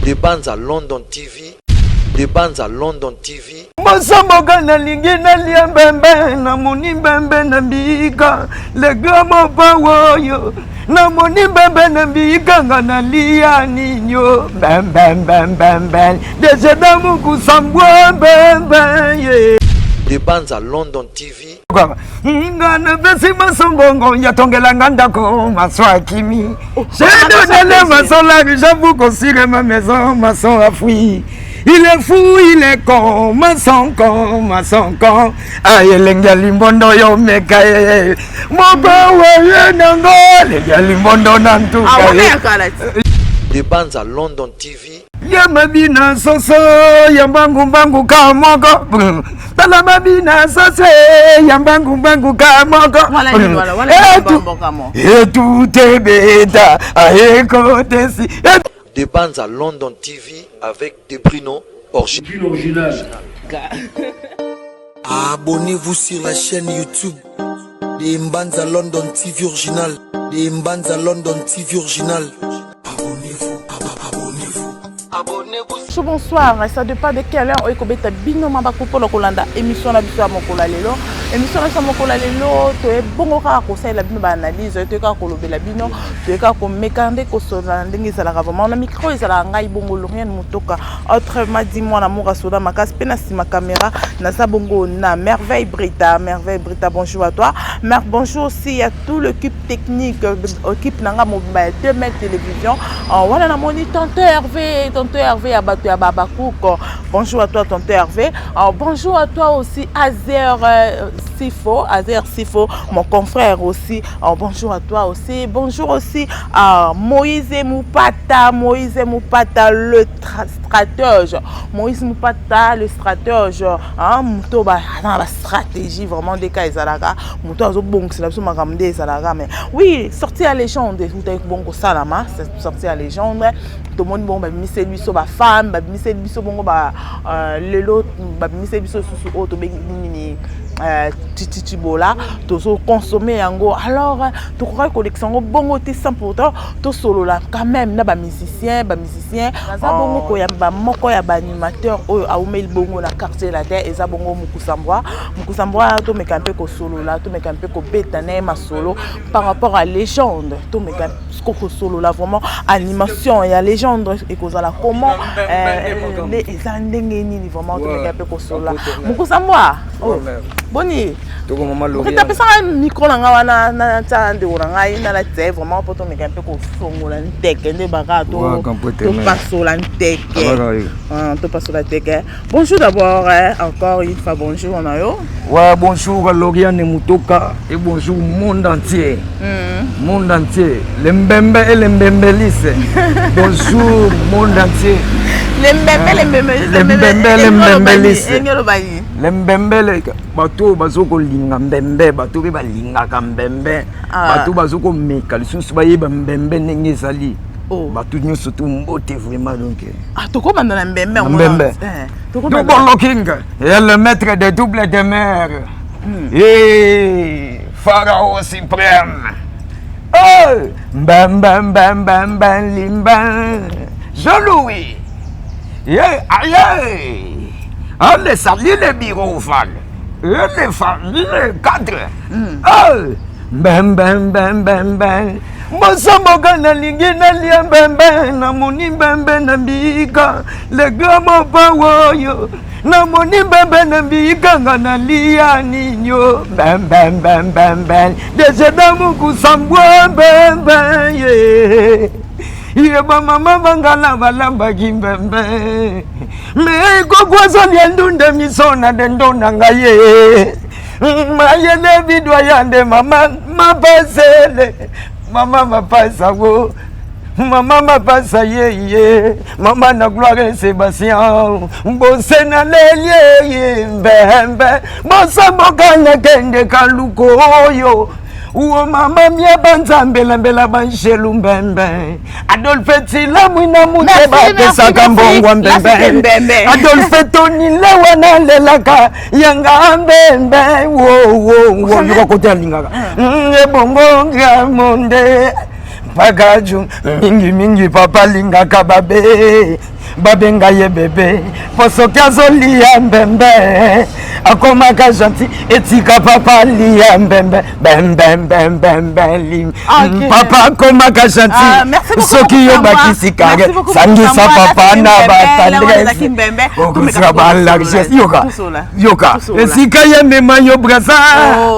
Des bandes à London TV. Des bandes à London TV. Masamboka na lingina lia mbembe na muni mbembe na mbika le gramo pawoyo na muni mbembe na mbika ngana lia ninyo bam bam bam bam bam de damu kusambwa mbembe ye. Des bandes à London TV. Ngana besi masongongo yatongela ngandako maswa kimi. J'ai donné masola que j'avoue qu'on sire ma maison maçon a fui. Il est fou, il est con, maçon con. Aïe, l'engalimbondo yo mekaye. Mobo waye nango, l'engalimbondo nantu kaye. Des bandes à London TV. Yamabina soso, yambangu kamoko. Talamabina soso, yambangu kamoko. Et tout est bêta, aïe côté si. Des bandes à London TV avec des Bruno original. Abonnez-vous sur la chaîne YouTube des Mbanza London TV original. Des Mbanza London TV original. Abonnez-vous. Bonsoir, ça dépend de quelle heure on est bino mabako pour le Kolanda émission la biso mokola lelo émission la mokola lelo to e bongo ka ko sa la bino ba analyse to ka ko lobela bino to ka ko mekande ko sola ndingi sala vraiment na micro ezala ngai bongo lorien mutoka autrement dit moi na moka soda makas pena si ma caméra na sa bongo na merveille Brita bonjour à toi bonjour aussi à tout l'équipe technique équipe nanga mobile 2 mètres télévision voilà na moni tonton Hervé à Batou à Babakouk. Bonjour à toi tonton Hervé. Bonjour à toi aussi Azer Sifo, mon confrère aussi. Bonjour à toi aussi. Bonjour aussi à Moïse Moupata, le stratège. Moïse Moupata, le stratège. Mouto ba la stratégie vraiment des cas ezalaka. Mouto azo bon c'est la so makamde ezalaka mais oui, sorti à légende, bongo salama, sorti à légende. Tout le monde bon ba misé biso ba femme ba misé biso bongo ba lelo ba misé biso susu auto ni titibola to so consommer yango alors to crois collection bongo te sans pourtant to solo là quand même na ba musicien za bongo ko ya ba moko ya ba animateur oyo aumeli bongo na quartier la terre eza bongo mukusambwa to mekampe ko solo là to mekampe ko betane ma solo par rapport à légende to mekampe ko solo là vraiment animation ya légende et cause la comment les andenge ni vraiment to mekampe ko solo là mukusambwa boni toko mama lo kita pesa micro nga wana na tsande ora ngai na la tse vraiment poto mekampe ko fongola nteke nde bakato to pasola nteke to pasola nteke. Bonjour d'abord encore une fois bonjour on a yo ouais bonjour Loriane Mutoka et bonjour monde entier le mbembe et le mbembelise bonjour monde entier le mbembelise le mbembele bato bazoko linga mbembe bato be balingaka mbembe bato bazoko meka lisusu bayeba mbembe ndenge ezali bato nyonso to mbote vraiment donc tokoma na mbembe bon looking et le maître de double de mer et Pharaon suprême bam limba Jean-Louis aïe allez salut les bureaux fan les familles les cadres bam Masamboka na lingina lia mbembe na muni mbembe na mbika le gramo pawoyo na muni mbembe na mbika ngana lia ninyo bam de damu kusambwa mbembe ye. Iye ba mama bangala balamba kimbembe me kokwazo lyandunda misona dendona ngaye mayele bidwa yande mama mapasele mama mapasa wo mama mapasa ye mama na gloire Sébastien mbose na leliye mbembe bosamboka na kende kaluko yo uo mama mia banzambela mbela banshelu mbembe Adolphe Tila mwina muteba pesa kambongwa mbembe Adolphe Toni lewa na lelaka yanga mbembe wo yuko kote alingaka ebongo nga monde Pagaju mingi mingi papa lingaka babe babenga ye bebe posoki azolia mbembe akomaka gentil etika papa lia mbembe bembembembembe papa akomaka gentil soki yo bakisi kage sangisa papa na batandresse okusika balargesse yoka esika ye mema yo brasa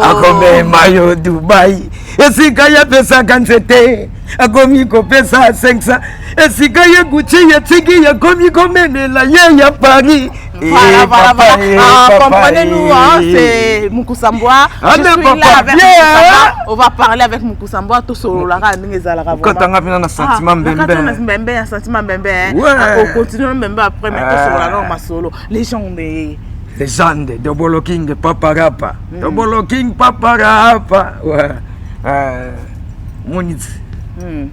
akomema yo Dubai esika ye pesaka nzete akomi kopesa 500 esika ye Gucci ye tiki ye komi komenela ye ya Paris. Voilà. Comprenez-nous, c'est Mukusamboa. Je suis là avec Mukusamboa. On va parler avec Mukusamboa tout seul. Quand on a un sentiment bembé, un sentiment bembé. On continue bembé après, mais tout seul, ma solo. Légende, Double King Paparapa. Double King Paparapa. Ouais. Monitz.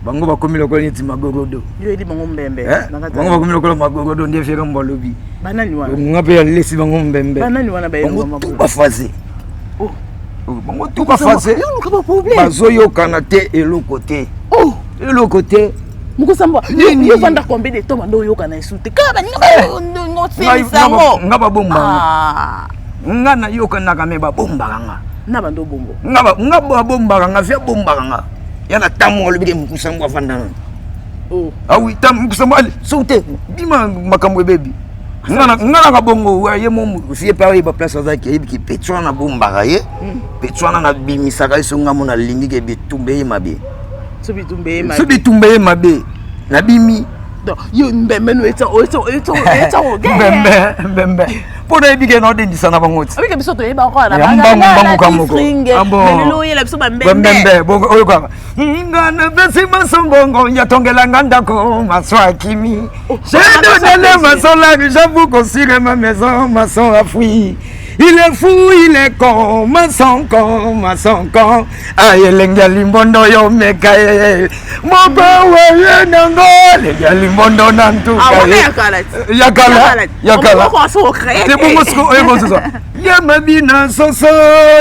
Bango bakomi lokolo neti magorodo. Yo edi bango mbembe. Bango bakomi lokolo magorodo ndiye fera mbolobi. Banani wana. Ngape ya lesi bango mbembe. Banani wana ba bango tout bafaze. Oh. Bango tout bafaze. Yo luka ba problème. Bazo yo kanate eloko te. Oh, eloko te. Mukusamboa. Yo vanda combien de temps bando yo kana isute. Ka ba ngaba bomba. Ngana yo kana kame ba bomba kanga. Na bando bombo. Ngaba bomba kanga via bomba kanga. Yana tamu olubide Mukusamboa vandana. Oh. Ah oui, tamu Mukusamboa saute. Bima makamwe baby. Ngana ka bongo ye momu fie pa ba place azaki ebiki petwana na bomba ye. Petwana na bimisaka isonga mona lingi ke bitumbe mabe. So bitumbe mabe. So bitumbe mabe. Na bimi. Donc yo mbembe no eto. Mbembe. Pona ebike no de ndisana bangoti. Abike biso to yeba ko na mbangu kamoko. Melelo yela biso mbembe. Mbembe bongo oyo kwa. Ngana besi masongongo yatongela nganda ko maswa kimi. J'ai donné masola j'avoue qu'on sire ma maison maçon a fui. Il est fou, il est con, maçon con. Aïe, l'engalimbondo yo mekaye. Mon pawe nango, l'engalimbondo nantu. Yakala. C'est bon, Mosco, et bon, c'est ça. Yamabina soso,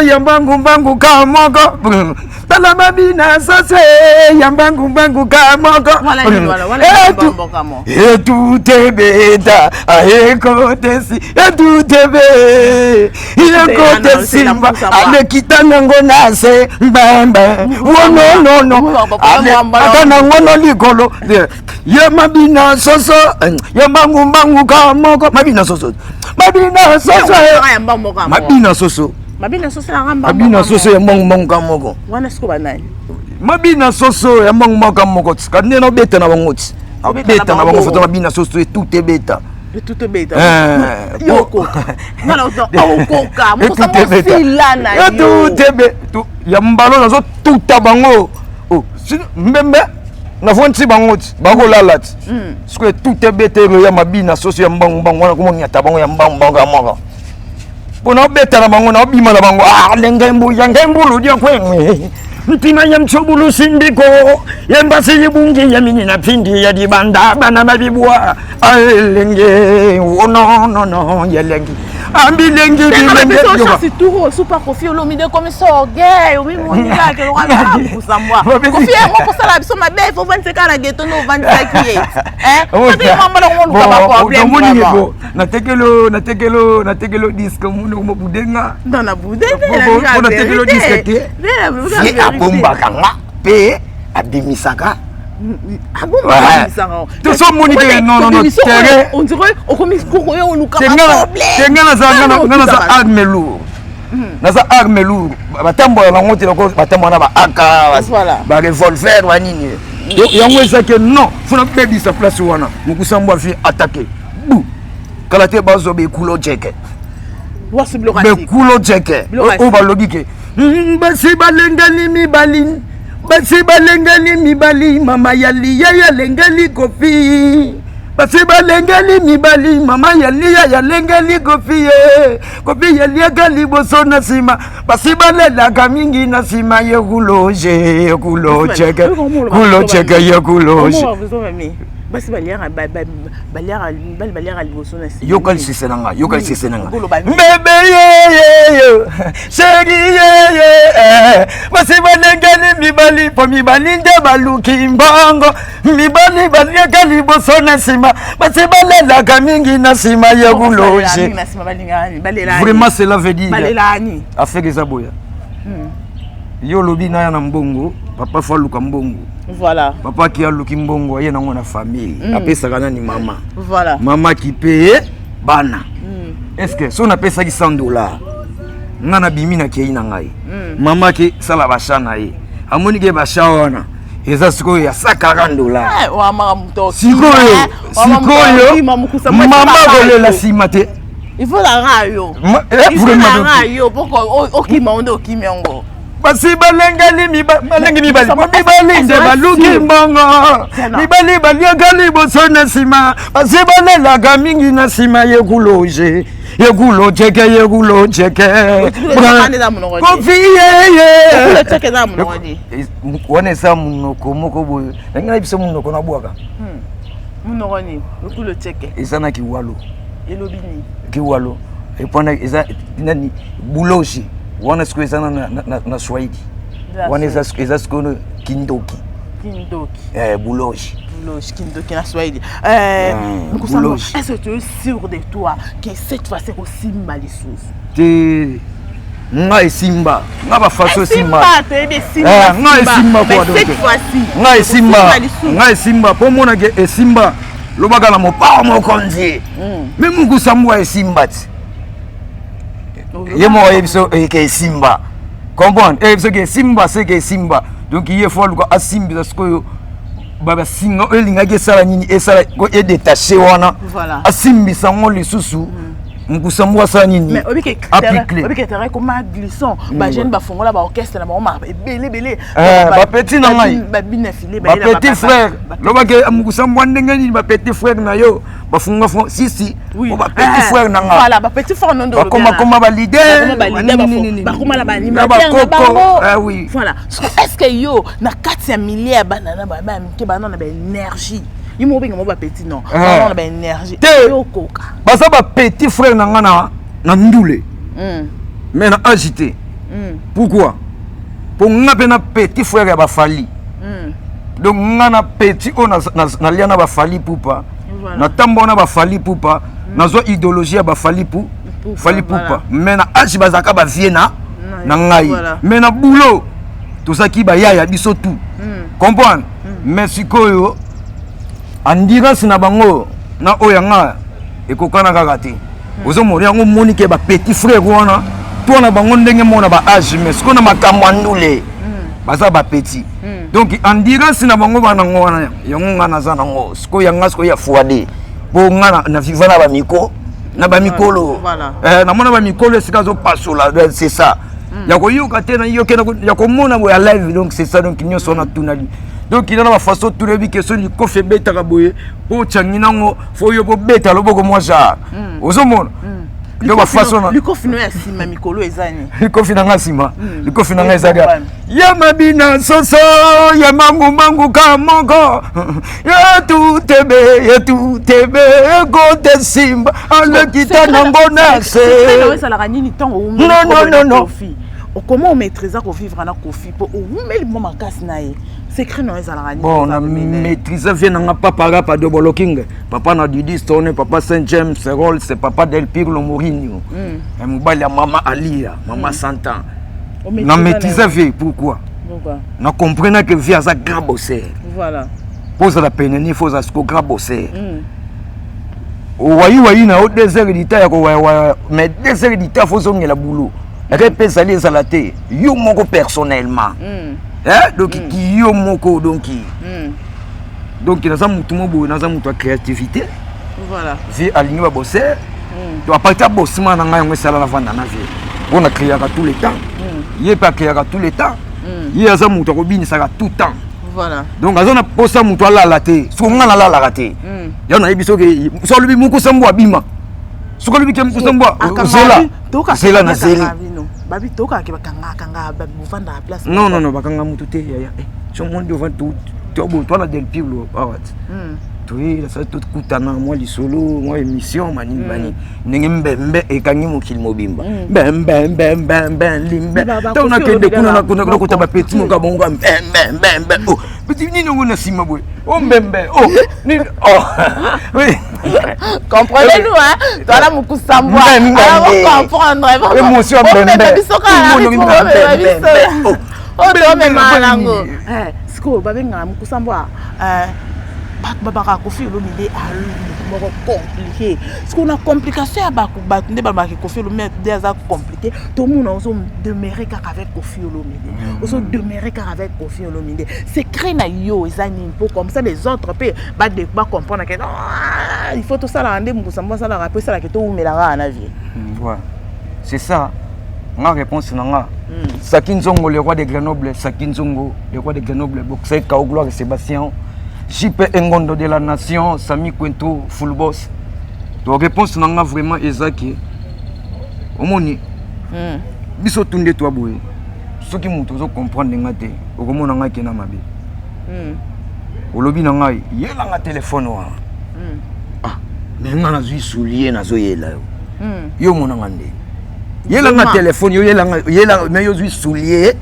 yambangu kamoko. Talamabina sose, yambangu kamoko. Et tout est bêta, aïe, côté si, et tout est bêta. Il est côté Simba, avec Kitanango Nase, Bamba. Oh non. Atanango Nicolo. Yamabina soso, yambangu kamoko. Mabina soso. Mabina soso ya mbongo kamoko. Wana siko banani. Mabina soso ya mbongo kamoko. Kande no beta na bangoti. Beta na bango foto mabina soso et tout est beta. Tout est beta. Yoko. Ngala okoka. Mukusamboa filana yo. Tout est beta. Ya mbalo nazo tuta bango. Oh, mbembe na fonti bangoti. Bango lalati. Siko tout est beta ya mabina soso ya mbongo wana ko nyata bango ya mbongo kamoko. Bona beta na bango na bima na bango lengembu lu dia kwenwe ntima ya mchobulu sindiko yembasi yibungi ya mini na pindi ya dibanda bana mabibwa lenge no yelengi ambi lengi yo c'est tout super confié lo mi de comme ça gay o mi moni la que lo anga Mukusamboa confié mo pour ça la biso mabe faut 25 ans la ghetto no 25 years parce que mama lo ngolu ka problème na tekelo disque muno mo budenga na budenga na tekelo disque te si abomba kanga pe abimisaka tout ça moni que non terrain on dirait au commis koko yo luka tengana za arme lourd naza arme lourd batambola na ngoti loko batambola ba aka ba revolver wa nini yango ezake non funa bebi sa place wana Mukusamboa fi attaquer bou kala te bazo be kulo jeke be kulo jeke o ba lobike basi balengani mibali mama yali ya lengali kofi basi balengani mibali mama yali ya lengali kofi kofi yali gali boso na sima basi balela kamingi na sima kulo cheke basi baliaka liboso na si yoka lisese nanga yoka lisese nanga bebe ye chéri ye basi banengeli mibali po mibali nde baluki mbongo mibali baliaka liboso na nsima basi balelaka mingi na nsima ya buloge vraiment cela veut dire affaire eza boya yo lobi na ya na mbongo papa fa luka mbongo voilà papa qui a luki mbongo ye nango na famille apesaka nani mama voilà mama qui paye bana est-ce que so na pesa ki $100 ngana bimi na kei na ngai mama ki sala bashana ye amoni ke bashaona eza siko ya $140 wa mama mto sikoyo mama bolela sima te il faut la rayo il faut la rayo pourquoi okima ondo okimiongo basi balengeli mibali nde baluki mbongo mibali baliaka liboso na nsima basi balelaka mingi na nsima yekuloje kofi wana eza munoko moko boye nangi na biso munoko nabwaka eza na kiwalo kiwalo epona eza nani buloshi wana siku eza na Swahili wana eza siku kindoki buloshi kindoki na Swahili est-ce que tu es sûr de toi que cette fois c'est aussi malisusu te nga esimba nga bafaso esimba nga esimba kwa donc nga esimba po mona ke esimba lobaka na mopao mokonzi me mukusamwa esimba ti ye mo yebiso ke simba comprendre yebiso ke simba c'est ke simba donc il faut luka asimbi parce que baba singa elinga ke sala nini esala ko e détaché wana asimbi sango lisusu mukusamwa sala nini mais obike terrain comme glisson ba jeune ba fongola ba orchestre na ba belé ba petit na ngai ba binafilé ba petit frère lobaka mukusamwa ndenge nini ba petit frère na yo ba funga si ba petit frère na nga voilà ba petit frère non ba koma ba leader ba koma la ba oui voilà est-ce que yo na 4 milliards banana ba ke banana ba énergie Imo binga mo ba petit non. On a ba énergie. Yo koka. Basa ba petit frère na ngana na ndule. Mais na agité. Pourquoi? Pour ngape na petit frère ya ba fali. Donc ngana petit on na liana ba fali poupa. Na tambo na ba fali poupa. Na zo idéologie ba fali pou. Fali poupa. Mais na agi bazaka ba viena na ngai. Mais na boulot tout ça qui ba ya biso tout. Comprendre? Mais sikoyo endurance na bango na oyanga ekokana kaka te ozo mori yango moni ke ba petit frère wana to na bango ndenge mona ba âge mais siko na makambo andule baza ba petit donc endurance na bango bana ngona yango ngana za nango siko yanga siko ya fuade bo ngana na viva na ba miko na ba mikolo na mona ba mikolo sika zo pasola c'est ça ya ko yoka te na yoke ya ko mona bo ya live donc c'est ça donc nyoso na tunali. Donc il y a la façon tout le que son ko fait beta kaboye po changinango fo yo bo beta loboko moi ja ozomona donc la façon le confino ya sima mikolo ezani le confino nga sima le confino nga ezaga ya mabina soso ya mangu kamoko ya tout tebe go de simba ale kitana ngona se non comment on maîtrise qu'on vivre na kofi pour ou même moment casse nae secret non ezalani bon na maîtrise vient na papa pa de boloking papa na Didi Stone papa Saint James Serol c'est papa Del Pirlo Mourinho et mobali ya mama Alia mama Santa na maîtrise vie pourquoi na comprendre que vie ça grand bosseur voilà pose la peine ni faut ça grand bosseur wayi na au désert d'état ya ko mais désert d'état faut zongela boulot répète les salaté yo moko personnellement donc qui yo moko donc donc na za mutu mo na za mutu créativité voilà vie aligné ba bosser to apata bossima na ngai ngwe sala la vanda na vie on a créé à tous les temps il pas créé à tous les temps il a za mutu ko binisaka tout temps voilà donc azona posa mutu ala la té so ngana la raté ya na ebiso ke so lubi muku sambo abima so ko lubi ke muku sambo zela na zeli babi toka ke bakanga buvanda la place non bakanga mutu te ya so monde devant tout to na Del Pirlo awat Oui, ça tout kutana moi li solo, moi émission mani bani. Mbembe e kangi mokil mobimba. Mbembe limbe. Donc na kende kuna kuta ba petit mo ka bongo mbembe. Oh, petit ni no na sima boy. Oh mbembe. Oh, ni oh. Oui. Comprenez-nous hein. Toi là Mukusambwa. Alors comprendre. Émotion mbembe. Oh, toi même malango. Siko babenga Mukusambwa. Baba Koffi Olomide a compliqué. Ce qu'on a complication à battre Baba Koffi Olomide déjà compliqué. Tout le monde a demeuré avec Koffi Olomide. Ils ont demeuré avec Koffi Olomide. C'est créé na yo ils ont peu comme ça les autres peut pas comprendre que il faut tout ça la rendre Mukusambwa ça la rappeler ça la que tout mais la na vie. Voilà. C'est ça. Ma réponse nanga. Sakinzongo le roi de Grenoble, Sakinzongo le roi de Grenoble, boxer Kaogloire Sébastien. JP Engondo de la Nation, Sami Quento, Full Boss. Donc réponse nanga vraiment ezaki. Omoni. Biso tunde toi boy. Ce qui muto zo comprendre ngate, okomona ngake na mabe. Olobi nanga yela nga téléphone wa. Ah, mais nga nazui soulier nazo yela yo. Yo mona ngande. Yela nga téléphone yo yela mais yo zui soulier.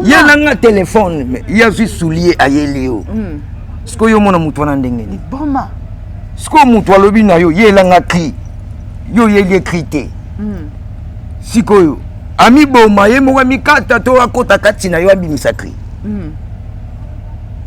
Yela nga téléphone mais yo zui soulier ayeli yo. Siko yo mona mutu wana ndenge ni boma siko mutu alobi na yo yelanga cri yo yeli écrité siko yo ami boma ye mo mikata to akota kati na yo abimisa cri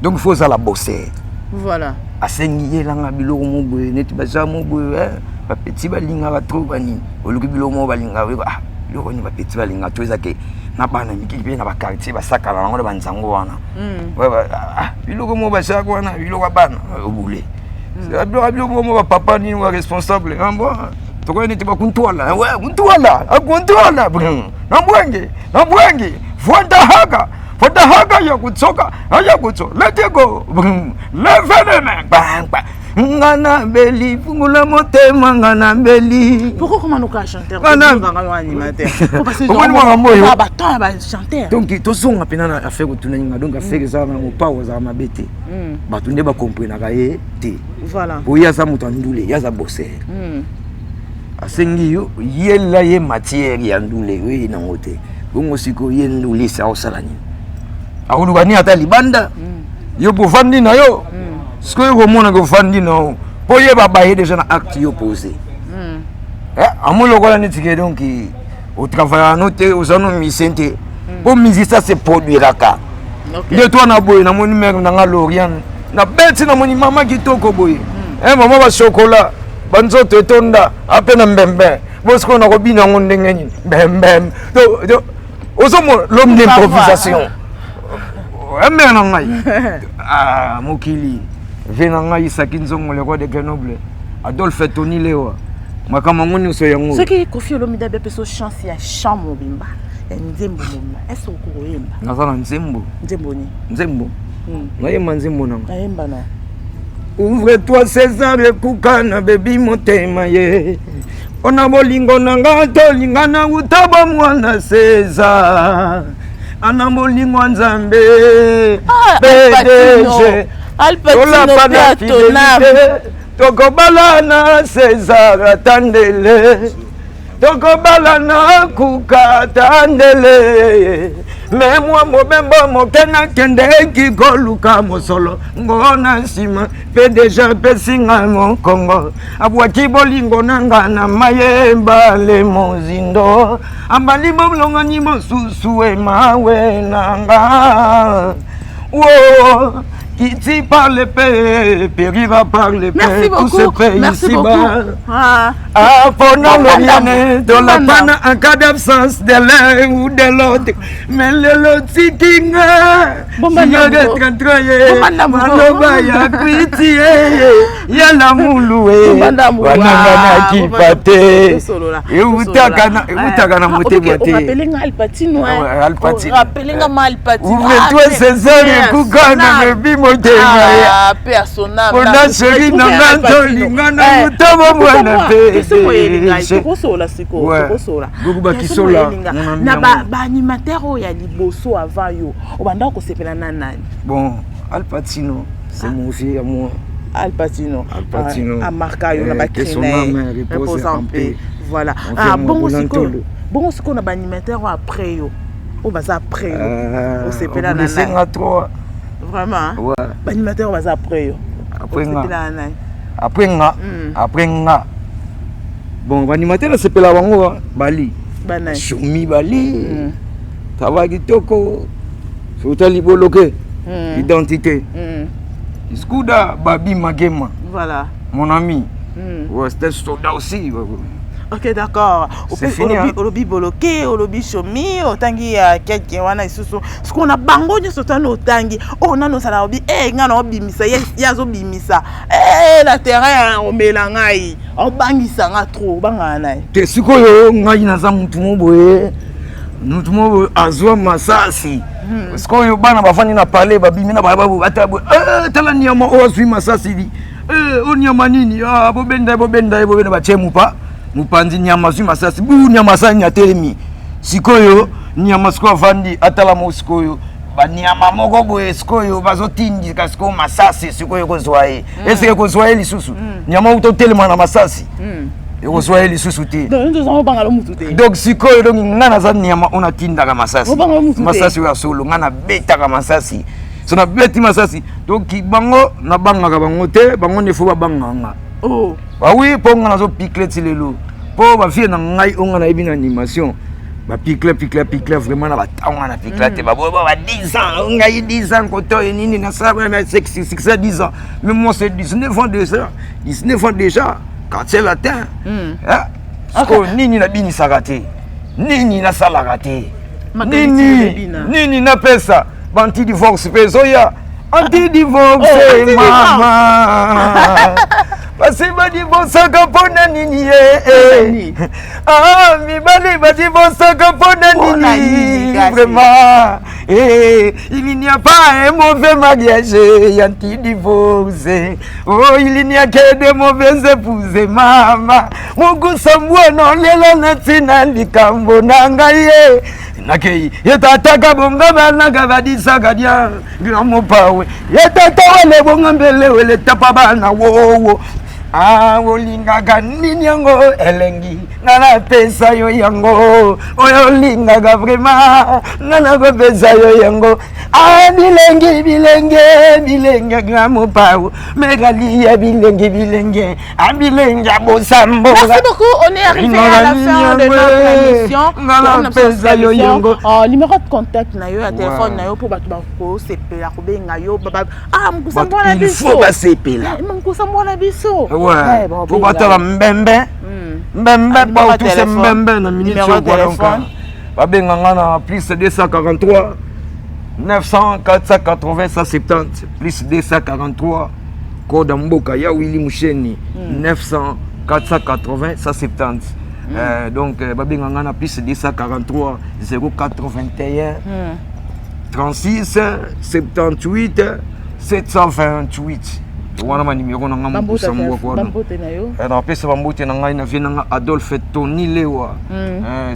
donc faut ça la bosser voilà asengi yelanga biloko mo boye neti baza mo boye ba petit balinga ba trop bani oluki biloko mo balinga we ah yo ni ba petit balinga to ezake na bana mikipe na ba quartier ba sakala ngo ba nzango wana biloko mo ba shaka wana biloko bana obule c'est biloko mo ba papa ni wa responsable ambo to ko ni te ba kuntwala ouais kuntwala akuntwala na mbwenge Fota haka ya kutsoka ya kutso let it go le bang ngana beli fungula motema ngana beli. Pourquoi comment nous ka chanter animateur parce que on ba temps ba chanter donc to songa pena na affaire kutuna nga donc affaire za na power za mabete ba tunde ba comprendre ka ye te voilà boya za mutu ndule ya za bosser asengi yo yela ye matière ya ndule we na ngote bongo siko ye ndule sa osalani akudukani ata libanda yo bovandi na yo ce que vous montrez que Fandi non, pour y avoir déjà un acte opposé. À mon local, donc au travail, aux années mi-santé, pour miser ça, c'est produire la carte. Le toit n'a boy, n'a mon numéro dans l'Orient, n'a bête dans mon maman qui toko boy. Maman va chocolat, banzo te tonda, à peine un bembé. Parce qu'on a robiné en ondengeni, bembem. Aux hommes, l'homme d'improvisation. Ah, Mokili. Venanga Isakinzongo le roi de Grenoble Adolphe Tony Lewa makamangoni so yango ce qui Koffi Olomide be peso chance ya chamo bimba ya nzembo moma est-ce que ko yemba nazana nzembo ni nzembo ngayemba nzembo nanga ayemba na ouvre-toi César ekukana bebi motema ye ona bolingo nanga tolingana utaba mwana César ana bolingo nzambe PDG Alpatino Tokobalana César atandele Tokobalana kuka atandele Memwa mobembo mokena kende kikoluka mosolo ngona sima pe deja pesinga mon Congo abwaki bolingo nanga na mayemba le mozindo ambali bolonga ni mosusu e mawe nanga wo qui parle paix, périra par le paix, tout se fait ici-bas. Pendant le dans la panne en cas d'absence de l'un ou de l'autre. Mais le ticking, si y'a des trantraillés, Manobaya Kwiti, y'a la mouloué, Wanagana qui pâté, et Outakana Motéboté. Alpatino, Alpatino. Ouvre-toi César et Koukana, le bimo. Personnable. On a chéri dans l'antolingana, nous mwana pe. Tokosola siko, tokosola. Gokuba kisola. Na ba animateur ya liboso avant yo. Obanda ko sepela nani? Bon, Alpatino, c'est mon fils à moi. Al Pacino. À marquer on a battu. Repose en paix. Voilà. Ah bon aussi qu'on a animateur après yo. On va après yo. On s'est pas là nana. Vraiment. Ouais. Animateur on va après yo. Après nga. Bon, animateur c'est pas la bango Bali. Choumi Bali. Ça va kitoko. Sota liboloke. Identité. Skouda Babi Magema. Voilà. Mon ami. Ouais, c'était Soda aussi. Ok, d'accord. C'est fini. Au lobby boloké, au lobby chomi, au tangi quelqu'un wana isusu. Ce qu'on a bango ni sotano au tangi. Oh non, ça l'a obi. Ngana obimisa, yazo bimisa. La terrain au melangai. Au bangisa nga trop, bangana. Te sikoyo ngai na za mutu moboye. Mutu moboye azwa masasi. Sikoyo bana bafani na parler babimi na bababu batabu. Tala nyama ozwi masasi di. Onyama nini? Bobenda bachemu pa. Mupanzi nyama zwi masasi bu nyama sa nyatelemi sikoyo nyama siko vandi atala mo sikoyo ba nyama moko boye sikoyo bazotindi kasiko masasi sikoyo kozwaye ese kozwaye lisusu nyama utotelema na masasi kozwaye lisusu te donc sikoyo donc ngana za nyama ona tinda ka masasi ya solo ngana beta ka masasi sona beti masasi donc bango na banga ka bango te bango ne fo ba banga oh bah oui, pour on a zo piquer les lots. Pour ma fille on a une animation. Bah piquer vraiment na on a piquer te bah 10 ans, on a 10 ans quand on ni na ça mais c'est 10 ans. Mais moi c'est 19 ans déjà. 19 ans déjà quand c'est latin. Hein? Nini na bini sarate. Nini na sala raté. Nini na pesa. Banti divorce pesoya. Anti-divorce, maman. Parce que divorce kapona nini mi bali divorce kapona nini vraiment il n'y a pas un mauvais mariage anti-divorce. Oh, il n'y a que des mauvaises épouses, maman. Mungu samwa no lelo natina likambo nangaye. Nakei yetataka bonga bana gabadisa gadia ngamo pawe yetata wale bonga mbele wele tapa bana wo olinga ganini yango elengi nana pesa yo yango oyo linga vraiment nana go pesa yo yango bilenge ngamo pawe megali ya bilenge bilenge bosambo. Merci beaucoup, on est arrivé à la fin de notre émission. Numéro de contact na yo, téléphone na yo pour batu bako sepela ko benga yo baba mukusambo na biso. Il faut ba sepela. Mukusambo na biso. Ouais. Pour battre mbembe. Mbembe ba tout c'est mbembe na minute numéro de téléphone. Ba benga ngana plus 243 900 480 170 plus 243 code mboka ya Willy Musheni 900 480 170. Donc babenga ngana plus 243 081 36 78 728. Wana ma numéro na ngam kusambo kwa na pesa bambote na ngai na vina Adolphe Tony Lewa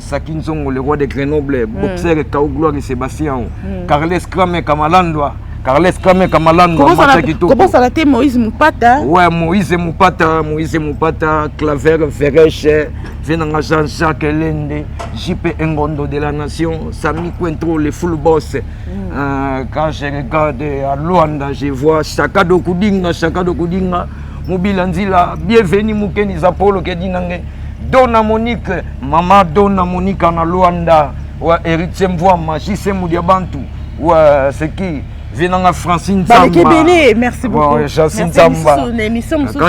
Sakinzongo le roi de Grenoble boxeur Kao Gloire Sébastien Carles Krame Kamalandwa comment ça la Moïse Mupata? Ouais, Moïse Mupata, Claver Ferreche, Venanga Jean-Jacques Lende, JP Ngondo de la Nation, Sami Quentro, le full boss. Quand je regarde à Luanda, je vois Chakado Kudinga, Mobilanzila, bienvenue Moukeni Zapolo Kedinange, Donna Monique, Maman Donna Monique en Luanda, ouais, Héritier Mvoama, Jissé Moudiabantu, ouais, c'est qui? Venanga Francine Zamba. Merci beaucoup. Quand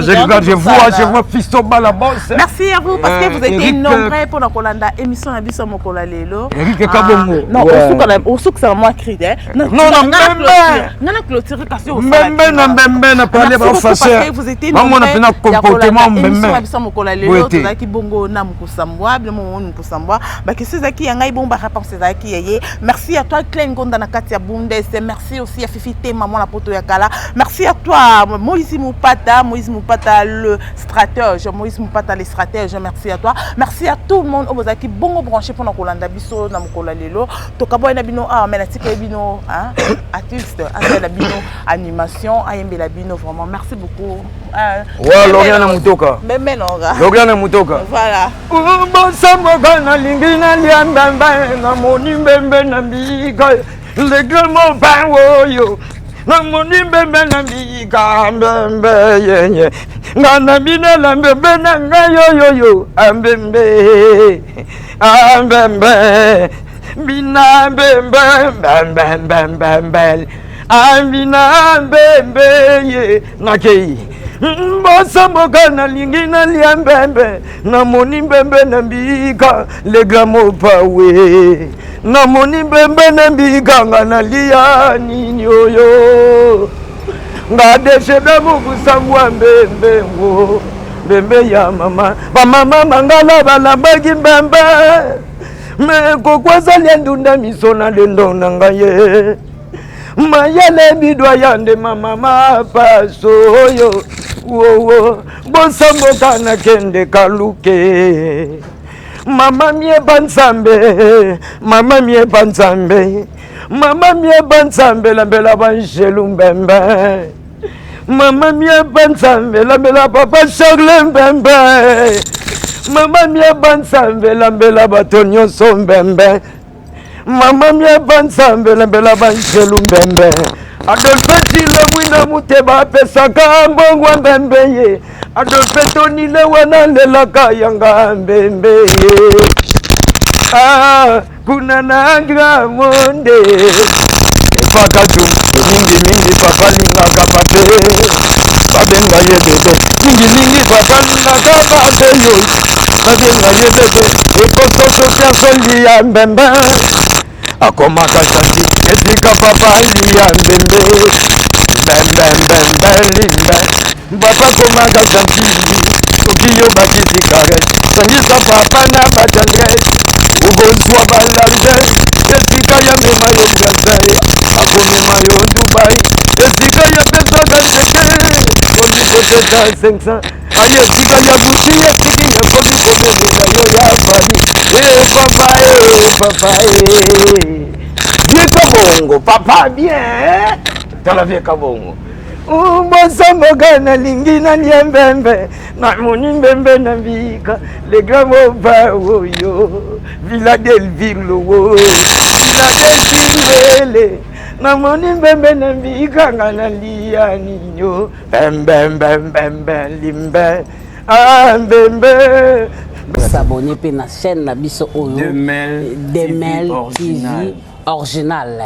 je regarde, je vois Fisto Balaboss. Merci à vous parce que vous êtes nombreux pour la Colanda émission à Bisso Mokola Lelo. Eric Kabongo. Non, au souk ça m'a crié. Non, non, clôture Mbembe na parler ba fasser. Vous étiez nombreux. Maman na comportement Mbembe. Bisso Mokola Lelo, tozaki bongo na mukosambwa, bien mon mukosambwa. Ba que c'est zaki yanga ibomba réponse zaki yeye. Merci à toi Klein Gonda na Katia Bundes. Merci aussi merci à Fifi Té, maman la poto yakala. Merci à toi, Moïse Moupata, le stratège, Moïse Moupata, les stratèges. Merci à toi. Merci à tout le monde. Vous avez bon branché pour nous Kolanda biso na mukola lelo. Tokabo na bino mais la tika bino artiste, la bino animation, ayembe la bino vraiment. Merci beaucoup. Ouais, Loriana Mutoka. Loriana Mutoka. Voilà. Bosamoga na lingina liambamba na moni mbembe na biga. Le grand mot bawoyo. Na moni mbembe na biga mbembe yenye. Ngana bina la mbembe na ngayoyoyo ambembe. Ambembe. Bina mbembe mbembe. Ambina mbembe ye nakei. Bosamoga na lingina liambembe na moni mbembe na mbika le gramo pawe na moni mbembe na mbika ngana lia ninyoyo ngadeshe damu kusambwa mbembe ngo mbembe ya mama mama mangala balambaki mbembe me kokwaza liendunda misona lendo nangaye mayele bidwa yande mama pasoyo wo bosamboka na kende kaluke mama mie banzambe mama mie banzambe mama mie banzambe lambela banjelu mbembe mama mie banzambe lambela papa Charles mbembe mama mie banzambe lambela batonyo so mbembe mama mie banzambe lambela banjelu mbembe Adolphe le mwina muteba pesaka mbongwa mbembe ye Adolphe Tony le wana lelaka yanga mbembe ye kuna nanga monde epakatu mingi papa lingaka pape babenga ye bebe mingi papa lingaka pape yo babenga ye bebe ekososo kiasoli ya mbembe akomaka chanti esika papa liya mbembe mbembe limbe papa komaka chanti okiyo bakisikare sangisa papa na batandre ubonswa balarde esika ya mema yo Brazil akomema yo Dubai esika ya pesa danteke komikoteka 500 aye esika ya buti esiki ya komikomelinga yo ya Paris papa bien kabongo papa bien tala bien kabongo bosamboga na lingi na liembembe na moni mbembe na mbika le grand mova oyo Villa Delville wo Villa Delville na moni mbembe na mbika ngana lia ninyo mbembe limbe mbembe. S'abonner à la chaîne Nabiso Oyo Demel TV original.